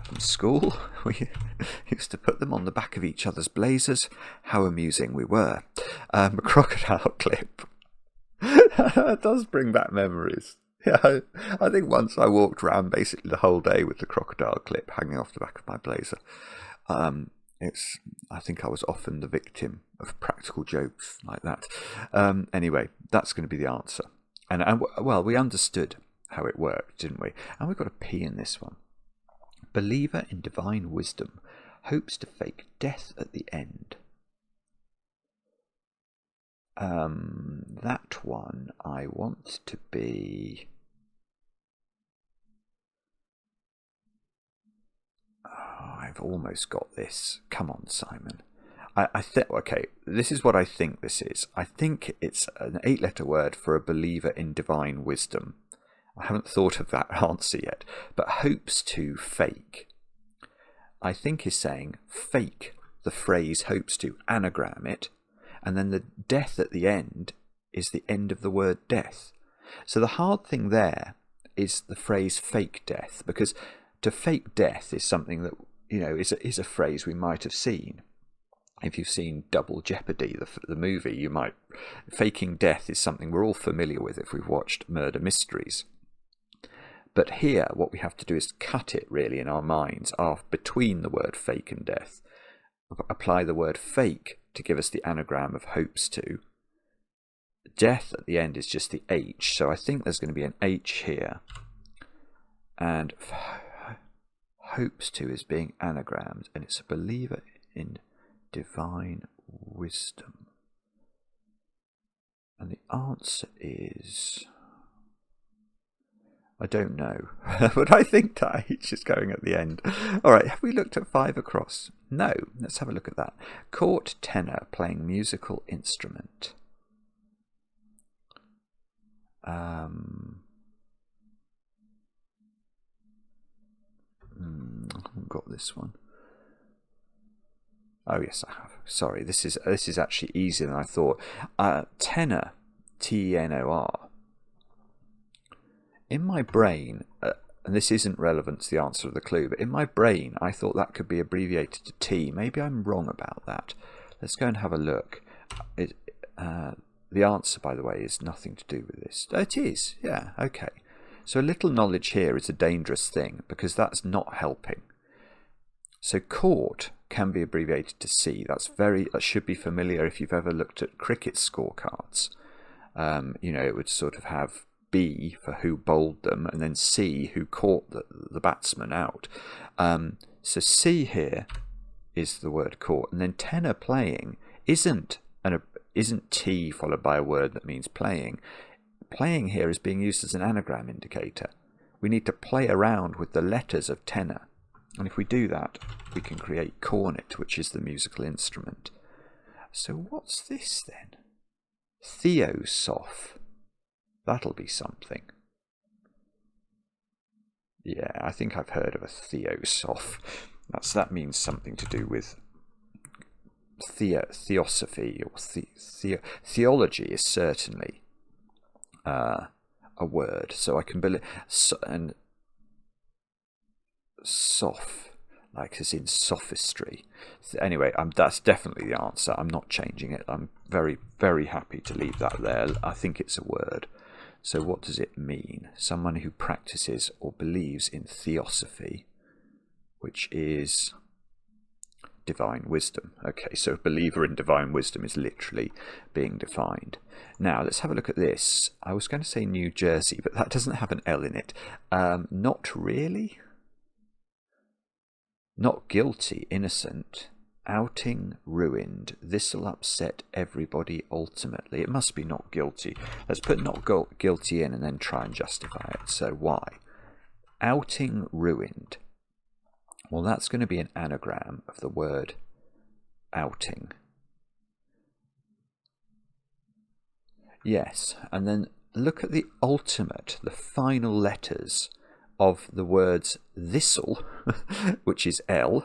from school. We used to put them on the back of each other's blazers. How amusing we were. Crocodile clip. That does bring back memories. Yeah, I think once I walked around basically the whole day with the crocodile clip hanging off the back of my blazer. I think I was often the victim of practical jokes like that. Anyway, that's going to be the answer. And well, we understood how it worked, didn't we? And we've got a P in this one. Believer in divine wisdom hopes to fake death at the end. That one I want to be. Oh, I've almost got this. Come on, Simon. I think, okay, this is what I think this is. I think it's an 8-letter word for a believer in divine wisdom. I haven't thought of that answer yet, but hopes to fake, I think is saying fake the phrase hopes to, anagram it, and then the death at the end is the end of the word death. So the hard thing there is the phrase fake death, because to fake death is something that, you know, is a phrase we might have seen. If you've seen Double Jeopardy, the movie, you might. Faking death is something we're all familiar with if we've watched murder mysteries. But here, what we have to do is cut it really in our minds between the word fake and death. Apply the word fake to give us the anagram of hopes to. Death at the end is just the H, so I think there's going to be an H here. And hopes to is being anagrammed, and it's a believer in divine wisdom. And the answer is, I don't know, but I think that H is going at the end. All right, have we looked at 5 across? No, let's have a look at that. Court tenor playing musical instrument. I haven't got this one. Oh yes, I have. Sorry, this is actually easier than I thought. Tenor, T-E-N-O-R. In my brain, and this isn't relevant to the answer of the clue, but in my brain I thought that could be abbreviated to T. Maybe I'm wrong about that. Let's go and have a look. The answer, by the way, is nothing to do with this. It is, yeah, okay. So a little knowledge here is a dangerous thing, because that's not helping. So court can be abbreviated to C. That should be familiar if you've ever looked at cricket scorecards. You know, it would sort of have B for who bowled them, and then C who caught the batsman out. So C here is the word caught, and then tenor playing isn't T followed by a word that means playing. Playing here is being used as an anagram indicator. We need to play around with the letters of tenor, and if we do that, we can create cornet, which is the musical instrument. So what's this then? Theosoph. That'll be something. Yeah, I think I've heard of a theosoph. That means something to do with theosophy or theology is certainly a word. So I can believe and soph, like as in sophistry. Anyway, that's definitely the answer. I'm not changing it. I'm very, very happy to leave that there. I think it's a word. So what does it mean? Someone who practices or believes in theosophy, which is divine wisdom. Okay, so a believer in divine wisdom is literally being defined. Now, let's have a look at this. I was going to say New Jersey, but that doesn't have an L in it. Not really. Not guilty, innocent. Outing, ruined. This'll upset everybody ultimately. It must be not guilty. Let's put not guilty in and then try and justify it. So why? Outing, ruined. Well, that's going to be an anagram of the word outing. Yes, and then look at the ultimate, the final letters of the words this'll, which is L,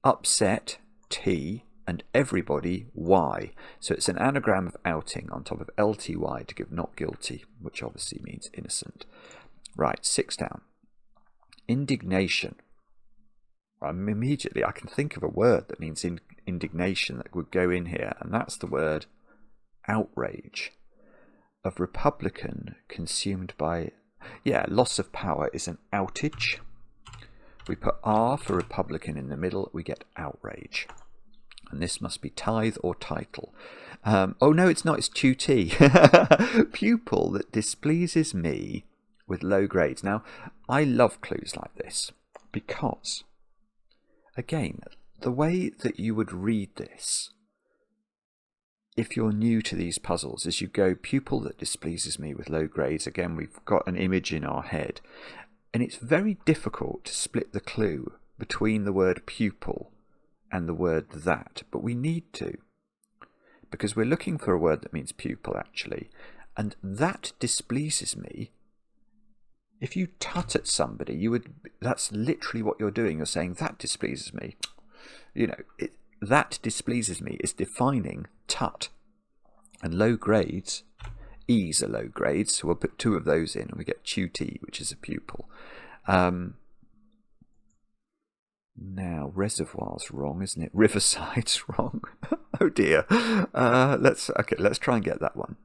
upset, T, and everybody, Y. So it's an anagram of outing on top of LTY to give not guilty, which obviously means innocent. Right, 6 down. Indignation. Immediately I can think of a word that means indignation that would go in here, and that's the word outrage. Of Republican consumed by, loss of power is an outage. We put R for Republican in the middle, we get outrage. And this must be tithe or title. Oh no, it's not, it's tutee. Pupil that displeases me with low grades. Now, I love clues like this because, again, the way that you would read this, if you're new to these puzzles, is you go pupil that displeases me with low grades. Again, we've got an image in our head. And it's very difficult to split the clue between the word pupil and the word that, but we need to, because we're looking for a word that means pupil actually, and that displeases me. If you tut at somebody, that's literally what you're doing. You're saying that displeases me. That displeases me is defining tut, and low grades. E's are low grades, so we'll put 2 of those in and we get tutee, which is a pupil. Now, reservoir's wrong, isn't it? Riverside's wrong. Oh dear. Let's try and get that one.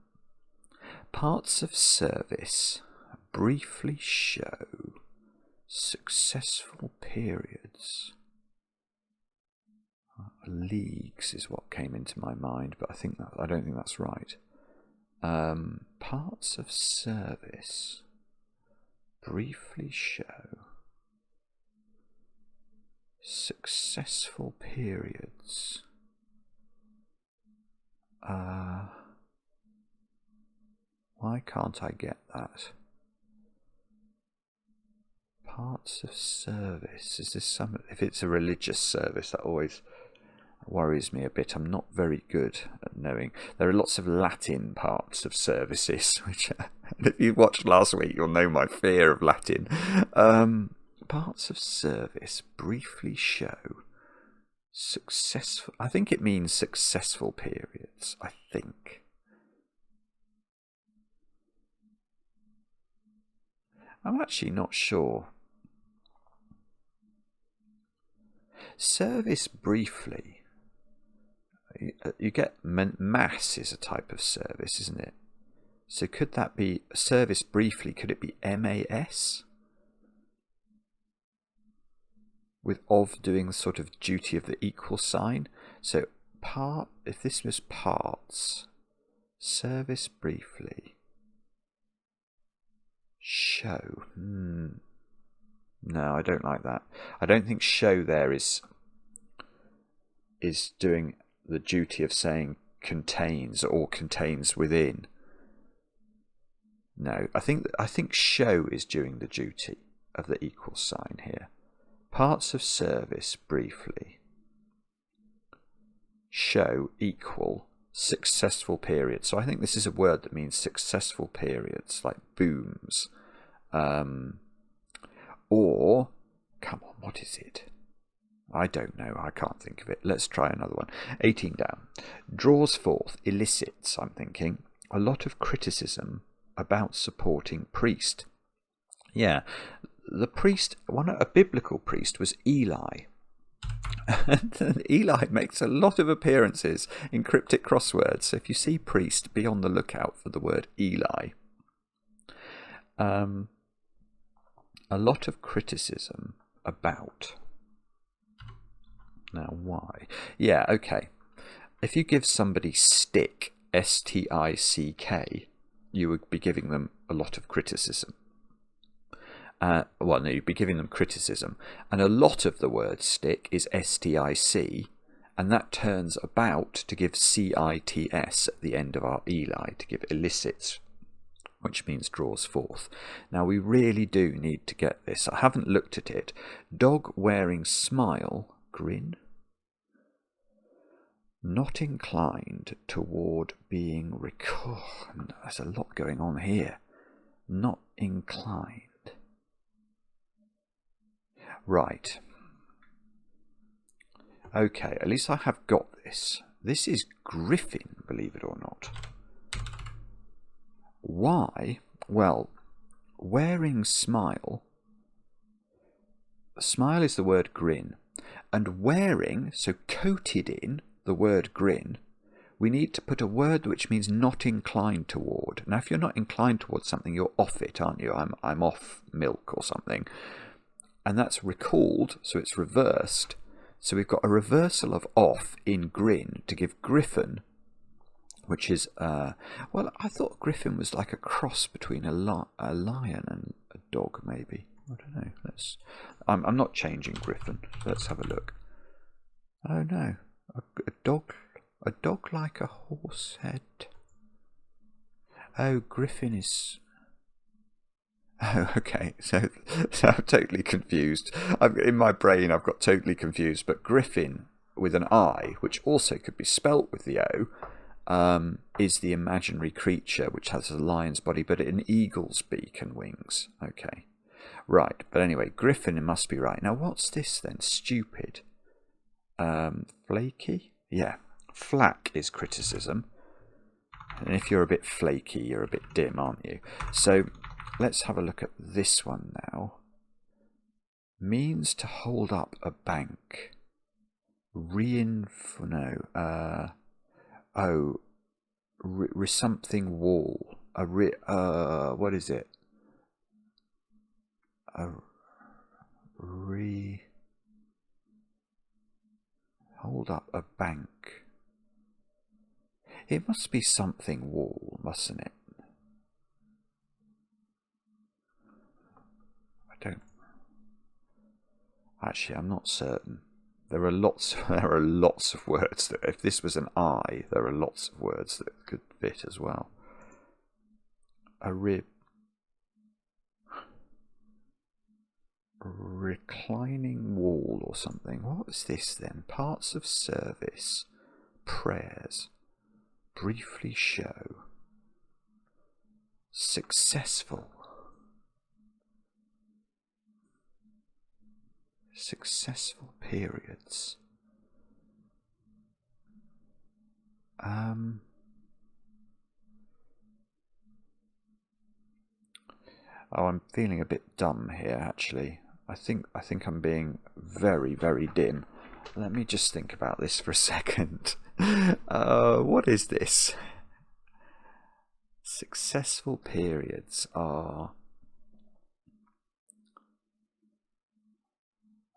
Parts of service briefly show successful periods. Leagues is what came into my mind, but I don't think that's right. Parts of service briefly show successful periods. Why can't I get that? Parts of service. Is this some? If it's a religious service, that always worries me a bit. I'm not very good at knowing. There are lots of Latin parts of services, which, if you watched last week, you'll know my fear of Latin. Parts of service briefly show successful. I think it means successful periods. I think. I'm actually not sure. Service briefly. You get mass is a type of service, isn't it? So could that be service briefly? Could it be MAS? With of doing the sort of duty of the equal sign. So if this was parts, service briefly, show. No, I don't like that. I don't think show there is doing the duty of saying contains or contains within. No, I think show is doing the duty of the equal sign here. Parts of service briefly show equal successful periods. So I think this is a word that means successful periods, like booms. Or, come on, what is it? I don't know, I can't think of it. Let's try another one. 18 down. Draws forth, elicits, I'm thinking, a lot of criticism about supporting priest. Yeah, the priest, a biblical priest was Eli. And Eli makes a lot of appearances in cryptic crosswords. So if you see priest, be on the lookout for the word Eli. A lot of criticism about. Now, why? Yeah, okay. If you give somebody stick, S-T-I-C-K, you would be giving them a lot of criticism. No, you'd be giving them criticism. And a lot of the word stick is S-T-I-C, and that turns about to give C-I-T-S at the end of our Eli, to give elicits, which means draws forth. Now, we really do need to get this. I haven't looked at it. Dog wearing smile, grin. Not inclined toward being there's a lot going on here. Not inclined. Right. Okay, at least I have got this. This is Griffin, believe it or not. Why? Well, wearing smile. Smile is the word grin. And wearing, so coated in, the word grin, we need to put a word which means not inclined toward. Now, if you're not inclined towards something, you're off it, aren't you? I'm off milk or something. And that's recalled, so it's reversed. So we've got a reversal of off in grin to give Griffin, which is, well, I thought Griffin was like a cross between a lion and a dog, maybe. I don't know. I'm not changing Griffin. So let's have a look. Oh no, a dog like a horse head. Oh, Griffin is. Oh, okay. So I'm totally confused. In my brain, I've got totally confused. But Griffin with an I, which also could be spelt with the O, is the imaginary creature which has a lion's body, but an eagle's beak and wings. Okay. Right, but anyway, Griffin, it must be right. Now, what's this then? Stupid. Flaky? Yeah, flack is criticism. And if you're a bit flaky, you're a bit dim, aren't you? So let's have a look at this one now. Means to hold up a bank. Something wall. What is it? Hold up a bank. It must be something wall, mustn't it? Actually, I'm not certain. There are lots of words that, if this was an I, there are lots of words that could fit as well. A rib. Reclining wall or something. What is this then? Parts of service. Prayers. Briefly show. Successful. Successful periods. Oh, I'm feeling a bit dumb here, actually. I think I'm being very, very dim. Let me just think about this for a second. What is this? Successful periods are...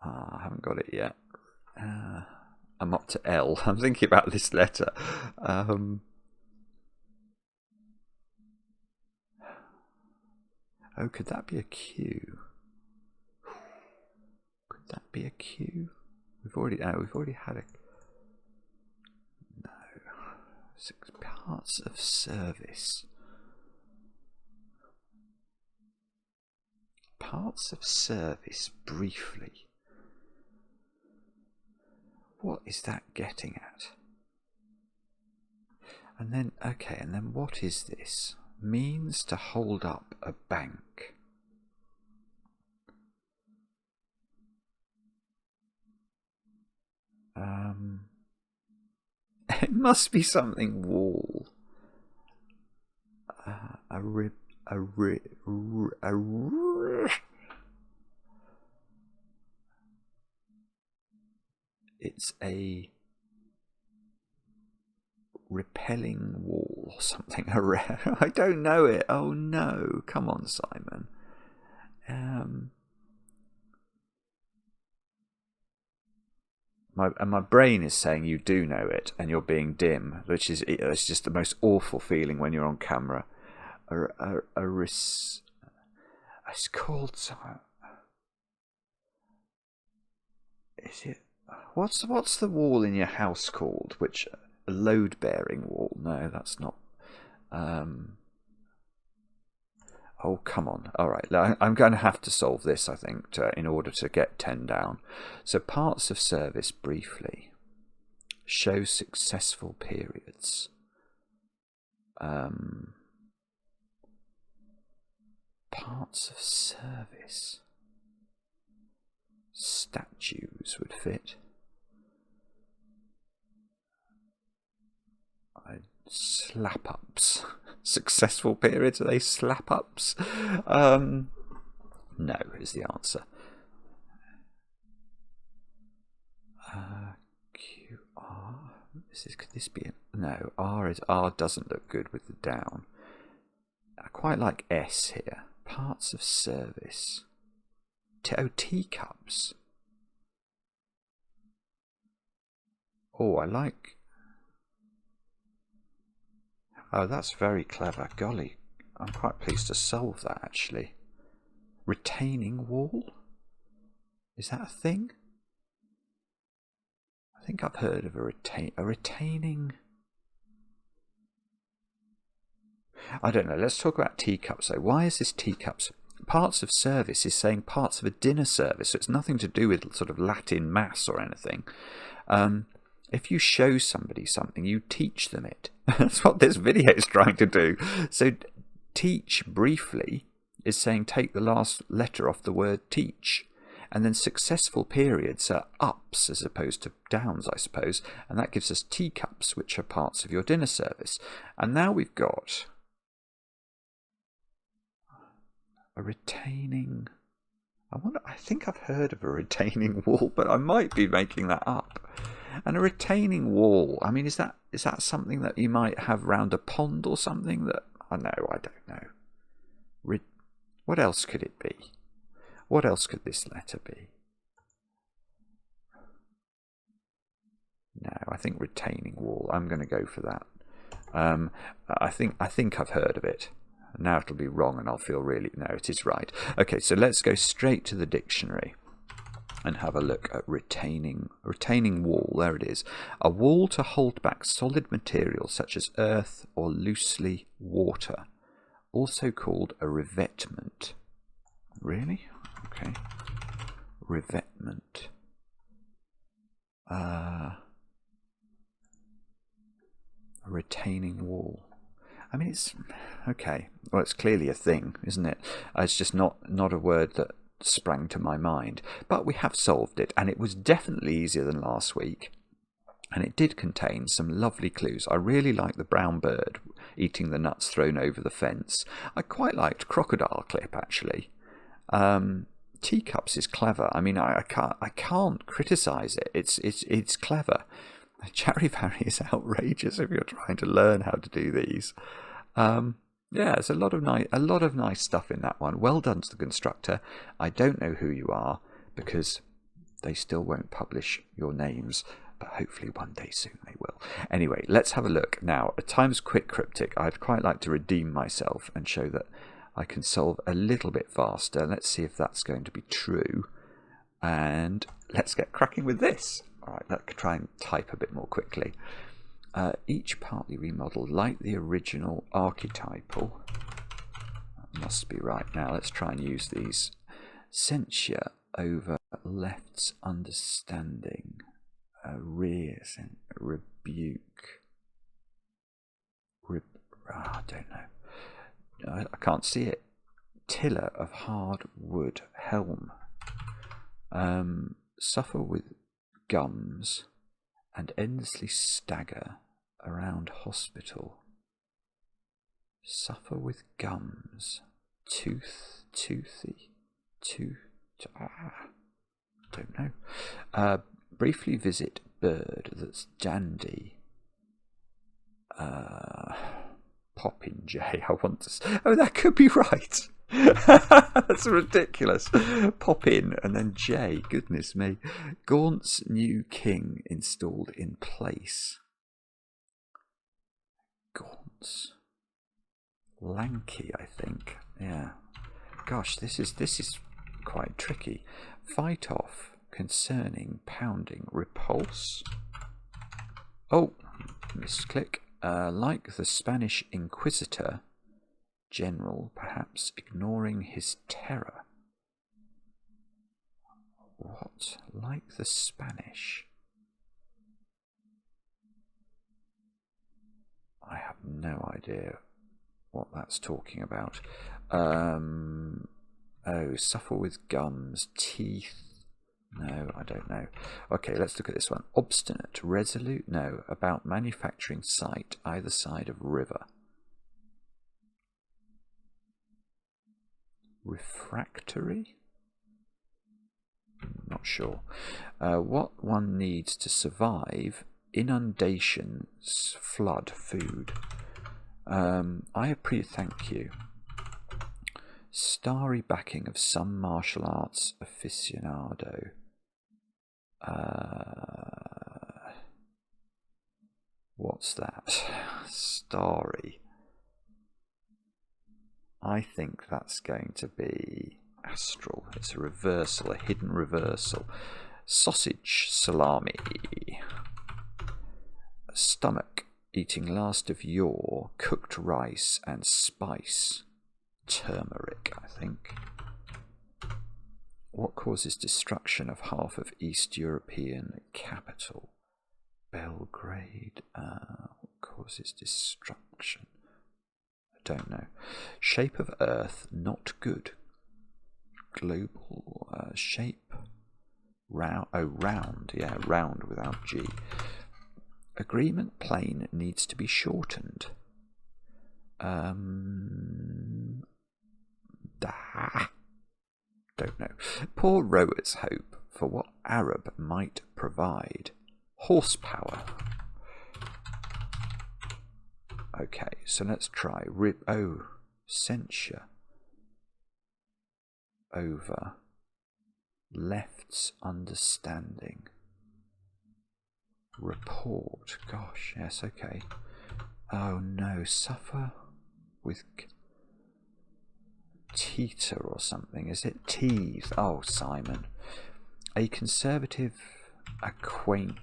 I haven't got it yet. I'm up to L. I'm thinking about this letter. Oh, could that be a Q? Could that be a Q? We've already had a... No. 6 parts of service. Parts of service, briefly. What is that getting at? And then, okay, and then what is this? Means to hold up a bank. must be something wall. It's a repelling wall or something. I don't know it. Oh no! Come on, Simon. My brain is saying you do know it, and you're being dim, which is it's just the most awful feeling when you're on camera. It's called. Is it? What's the wall in your house called? Which a load-bearing wall? No, that's not. Oh, come on. All right, I'm going to have to solve this, I think, in order to get 10 down. So parts of service, briefly. Show successful periods. Parts of service. Statues would fit. Slap-ups. Successful periods, are they slap-ups? No is the answer. QR. Could this be no? R doesn't look good with the down. I quite like S here. Parts of service. Teacups. Oh, I like. Oh, that's very clever. Golly, I'm quite pleased to solve that, actually. Retaining wall? Is that a thing? I think I've heard of a retaining... I don't know. Let's talk about teacups, though. Why is this teacups? Parts of service is saying parts of a dinner service, so it's nothing to do with sort of Latin mass or anything. If you show somebody something, you teach them it. That's what this video is trying to do. So teach briefly is saying take the last letter off the word teach. And then successful periods are ups as opposed to downs, I suppose. And that gives us teacups, which are parts of your dinner service. And now we've got a retaining... I think I've heard of a retaining wall, but I might be making that up. And a retaining wall, I mean, is that something that you might have round a pond or something? That I don't know. What else could it be? What else could this letter be? No, I think retaining wall. I'm going to go for that. I think I've heard of it. Now it'll be wrong, and I'll feel really... No, it is right. Okay, so let's go straight to the dictionary and have a look at retaining wall. There it is. A wall to hold back solid material such as earth or loosely water. Also called a revetment. Really? Okay. Revetment. A retaining wall. I mean, it's... Okay. Well, it's clearly a thing, isn't it? It's just not a word that sprang to my mind, but we have solved it, and it was definitely easier than last week, and it did contain some lovely clues. I really liked the brown bird eating the nuts thrown over the fence. I quite liked crocodile clip, actually. Teacups is clever. I mean, I can't criticize it. It's clever. Charivari is outrageous if you're trying to learn how to do these. Yeah, there's a lot of nice stuff in that one. Well done to the constructor. I don't know who you are because they still won't publish your names, but hopefully one day soon they will. Anyway, let's have a look now. A Times Quick Cryptic. I'd quite like to redeem myself and show that I can solve a little bit faster. Let's see if that's going to be true. And let's get cracking with this. All right, let's try and type a bit more quickly. Each partly remodeled like the original archetypal. That must be right. Now let's try and use these. Censure over left's understanding. Rebuke. I don't know. I can't see it. Tiller of hard wood. Helm. Suffer with gums and endlessly stagger around hospital. Suffer with gums. Toothy. Don't know. Briefly visit bird that's dandy. Pop in J. I want to. Oh, that could be right. That's ridiculous. Pop in and then J. Goodness me. Gaunt's new king installed in place. Gaunt's. Lanky, I think. Yeah. Gosh, this is quite tricky. Fight off concerning pounding repulse. Oh, misclick. Like the Spanish Inquisitor general, perhaps ignoring his terror. What? Like the Spanish? I have no idea what that's talking about. Oh, suffer with gums, teeth. No, I don't know. Okay, let's look at this one. Obstinate, resolute. No, about manufacturing site either side of river. Refractory? Not sure. What one needs to survive inundations, flood, food. I appreciate. Thank you. Starry backing of some martial arts aficionado. What's that? Starry. I think that's going to be astral. It's a reversal, a hidden reversal. Sausage, salami. Stomach, eating last of yore, cooked rice and spice. Turmeric, I think. What causes destruction of half of East European capital? Belgrade. What causes destruction? I don't know. Shape of Earth, not good. Global shape. Round. Oh, round. Yeah, round without G. Agreement plane needs to be shortened. Don't know. Poor rowers hope for what Arab might provide. Horsepower. Okay, so let's try. Censure. Over. Left's understanding. Report. Gosh, yes, okay. Oh no, suffer with teeter or something. Is it teeth? Oh, Simon. A conservative acquainted.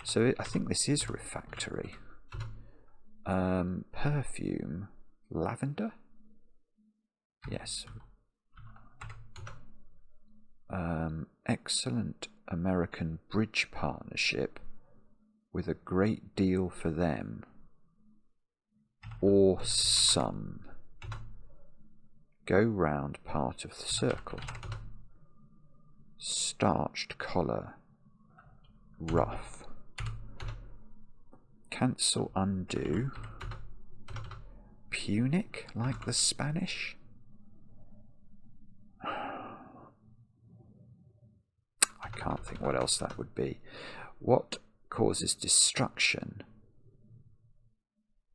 So I think this is refractory. Perfume. Lavender? Yes. Excellent American bridge partnership with a great deal for them. Or some. Go round part of the circle. Starched collar. Rough. Cancel, undo. Punic, like the Spanish? I can't think what else that would be. What causes destruction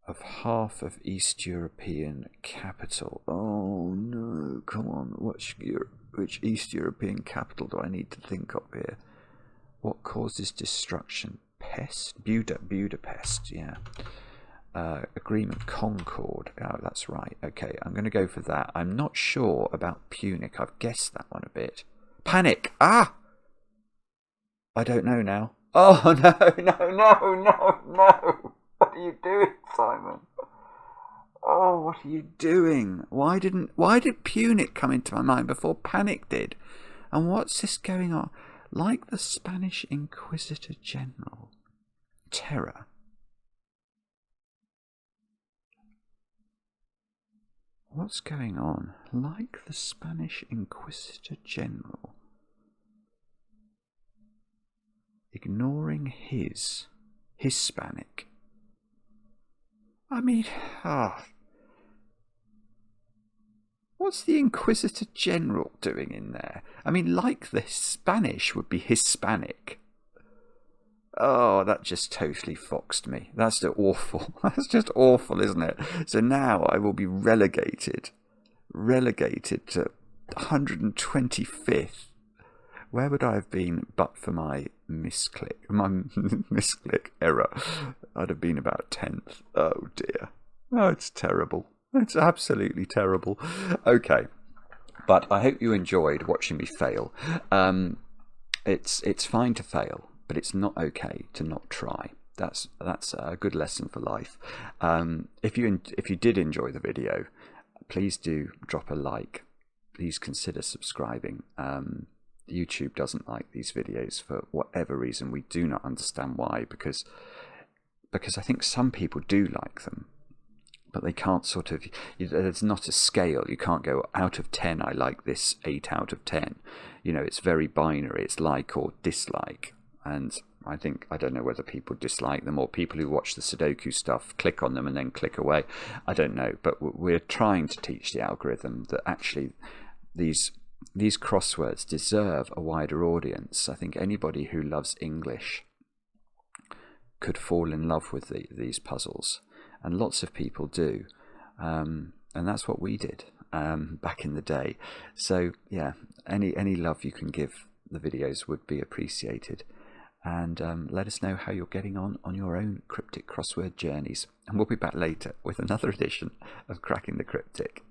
of half of East European capital? Oh no, come on. Which East European capital do I need to think of here? What causes destruction? Pest? Budapest, yeah. Agreement, Concord. Oh, that's right. Okay, I'm going to go for that. I'm not sure about Punic. I've guessed that one a bit. Panic! Ah! I don't know now. Oh, no. What are you doing, Simon? Oh, what are you doing? Why did Punic come into my mind before Panic did? And what's this going on? Like the Spanish Inquisitor General. Terror. What's going on? Like the Spanish Inquisitor General. ignoring his Hispanic. I mean, what's the Inquisitor General doing in there? I mean, like the Spanish would be Hispanic. Oh, that just totally foxed me. That's just awful. That's just awful, isn't it? So now I will be relegated to 125th. Where would I have been but for my misclick error? I'd have been about 10th. Oh dear. Oh, it's terrible. It's absolutely terrible. Okay, but I hope you enjoyed watching me fail. It's fine to fail, but it's not okay to not try. That's a good lesson for life. If you did enjoy the video, please do drop a like. Please consider subscribing. YouTube doesn't like these videos for whatever reason. We do not understand why, because I think some people do like them, but they can't sort of, there's not a scale. You can't go out of 10 I like this, 8 out of 10. You know, it's very binary. It's like or dislike. And I don't know whether people dislike them or people who watch the Sudoku stuff click on them and then click away. I don't know, but we're trying to teach the algorithm that actually these crosswords deserve a wider audience. I think anybody who loves English could fall in love with these puzzles, and lots of people do, and that's what we did back in the day. So yeah, any love you can give the videos would be appreciated, and let us know how you're getting on your own cryptic crossword journeys, and we'll be back later with another edition of Cracking the Cryptic.